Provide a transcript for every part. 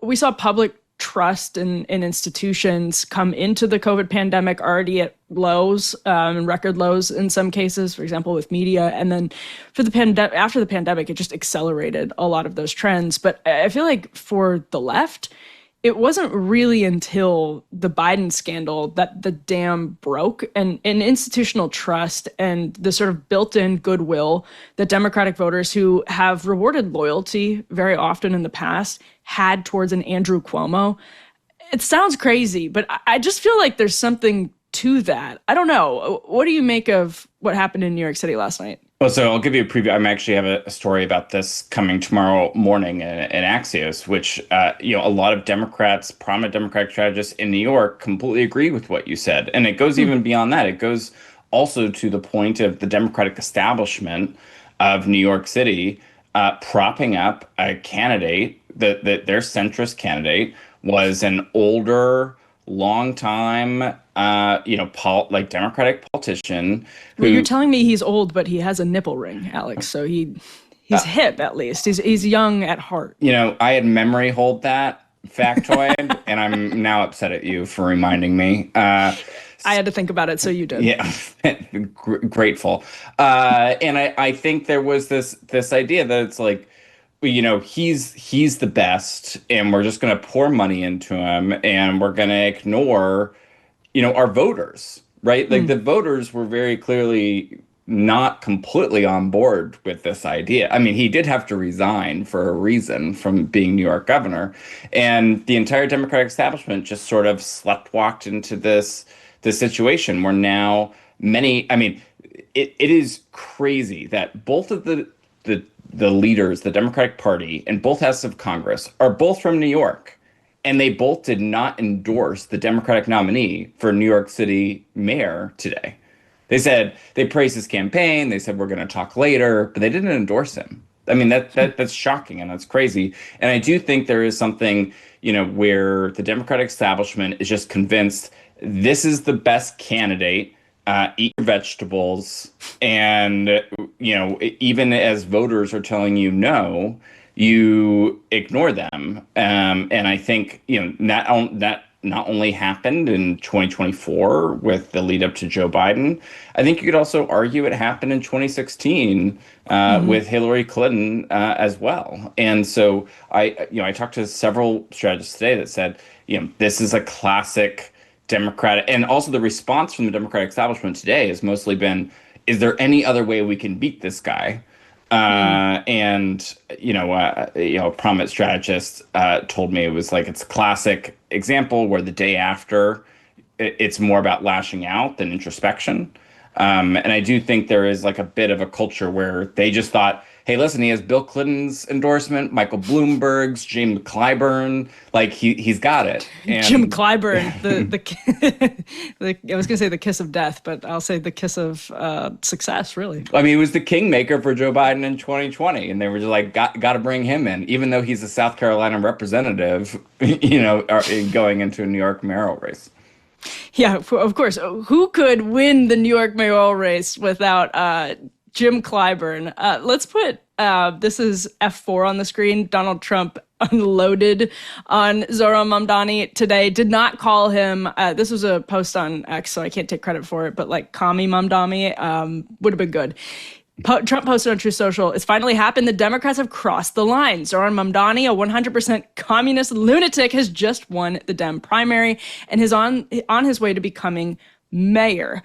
We saw public trust in institutions come into the COVID pandemic already at lows, and record lows in some cases, for example, with media. And then after the pandemic, it just accelerated a lot of those trends. But I feel like for the left, it wasn't really until the Biden scandal that the dam broke, and institutional trust and the sort of built-in goodwill that Democratic voters who have rewarded loyalty very often in the past had towards an Andrew Cuomo. It sounds crazy, but I just feel like there's something to that. I don't know. What do you make of what happened in New York City last night? Well, so I'll give you a preview. I actually have a story about this coming tomorrow morning in Axios, which, a lot of Democrats, prominent Democratic strategists in New York completely agree with what you said. And it goes even beyond that. It goes also to the point of the Democratic establishment of New York City propping up a candidate that their centrist candidate was an older, long-time, Democratic politician. Well, you're telling me he's old, but he has a nipple ring, Alex. So he's hip, at least. He's young at heart. I had memory hold that factoid, and I'm now upset at you for reminding me. I had to think about it, so you did. Yeah, grateful. And I think there was this idea that it's like, he's the best, and we're just going to pour money into him, and we're going to ignore, our voters, right? Like the voters were very clearly not completely on board with this idea. I mean, he did have to resign for a reason from being New York governor, and the entire Democratic establishment just sort of sleptwalked into this situation where now it is crazy that both of the leaders, the Democratic Party, and both houses of Congress are both from New York, and they both did not endorse the Democratic nominee for New York City mayor today. They said they praised his campaign. They said, we're going to talk later, but they didn't endorse him. I mean, that's shocking, and that's crazy. And I do think there is something, where the Democratic establishment is just convinced this is the best candidate. Eat your vegetables, and even as voters are telling you no, you ignore them. And I think that not only happened in 2024 with the lead up to Joe Biden. I think you could also argue it happened in 2016 with Hillary Clinton as well. And so I talked to several strategists today that said, this is a classic Democratic, and also the response from the Democratic establishment today has mostly been, is there any other way we can beat this guy? And a prominent strategist told me it was like, it's a classic example where the day after it's more about lashing out than introspection. And I do think there is like a bit of a culture where they just thought, hey, listen, he has Bill Clinton's endorsement, Michael Bloomberg's, Jim Clyburn, like he's got it. And Jim Clyburn, I was going to say the kiss of death, but I'll say the kiss of success, really. I mean, he was the kingmaker for Joe Biden in 2020, and they were just like, got to bring him in, even though he's a South Carolina representative, going into a New York mayoral race. Yeah, of course. Who could win the New York mayoral race without Jim Clyburn? Let's put this is F4 on the screen. Donald Trump unloaded on Zohran Mamdani today. Did not call him. This was a post on X, so I can't take credit for it. But like, commie Mamdani would have been good. Trump posted on Truth Social, it's finally happened. The Democrats have crossed the line. Zohran Mamdani, a 100% communist lunatic, has just won the Dem primary and is on his way to becoming mayor.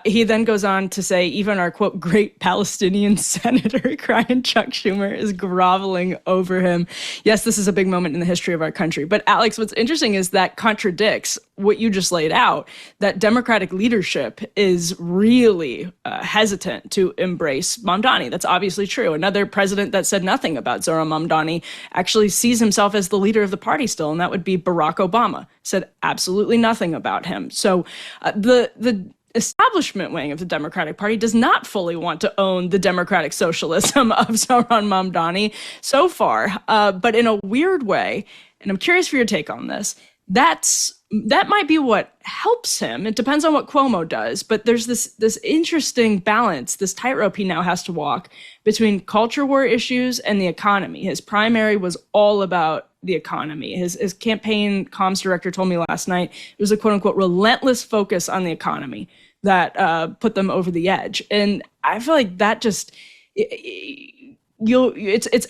He then goes on to say, even our, quote, great Palestinian senator, crying Chuck Schumer, is groveling over him. Yes, this is a big moment in the history of our country. But Alex, what's interesting is that contradicts what you just laid out, that Democratic leadership is really hesitant to embrace Mamdani. That's obviously true. Another president that said nothing about Zohran Mamdani actually sees himself as the leader of the party still, and that would be Barack Obama. Said absolutely nothing about him. So the establishment wing of the Democratic Party does not fully want to own the democratic socialism of Zohran Mamdani so far. But in a weird way, and I'm curious for your take on this, that's that might be what helps him. It depends on what Cuomo does, but there's this interesting balance, this tightrope he now has to walk between culture war issues and the economy. His primary was all about the economy. His campaign comms director told me last night it was a quote unquote relentless focus on the economy that put them over the edge. And I feel like that just it's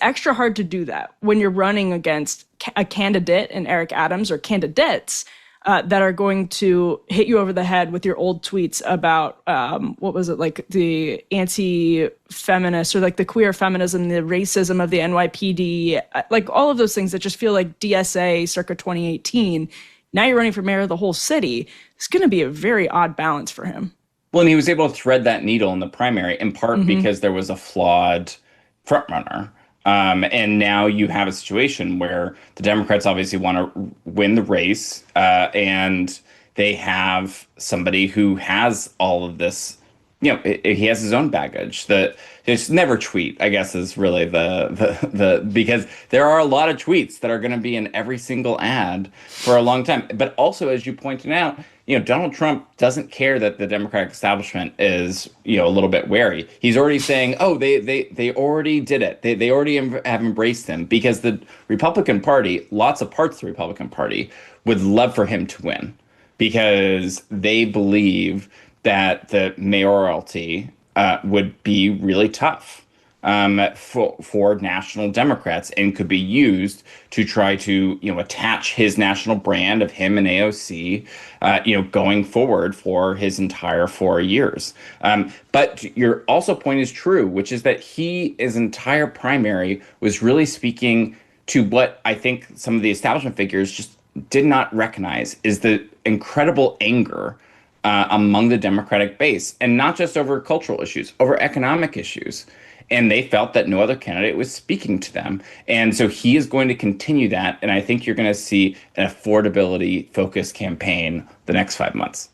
extra hard to do that when you're running against a candidate in Eric Adams or candidates that are going to hit you over the head with your old tweets about what was it, like the anti-feminist or like the queer feminism, the racism of the NYPD, like all of those things that just feel like DSA circa 2018. Now you're running for mayor of the whole city. It's going to be a very odd balance for him. Well, and he was able to thread that needle in the primary, in part because there was a flawed frontrunner. And now you have a situation where the Democrats obviously want to win the race, and they have somebody who has all of this. He has his own baggage. Just never tweet, I guess, is really the because there are a lot of tweets that are going to be in every single ad for a long time. But also, as you pointed out, Donald Trump doesn't care that the Democratic establishment is, a little bit wary. He's already saying, oh, they already did it. They already have embraced him, because the Republican Party, lots of parts of the Republican Party would love for him to win, because they believe that the mayoralty would be really tough for national Democrats, and could be used to try to attach his national brand of him and AOC going forward for his entire 4 years. But your also point is true, which is that his entire primary was really speaking to what I think some of the establishment figures just did not recognize, is the incredible anger among the Democratic base, and not just over cultural issues, over economic issues. And they felt that no other candidate was speaking to them. And so he is going to continue that. And I think you're going to see an affordability focused campaign the next 5 months.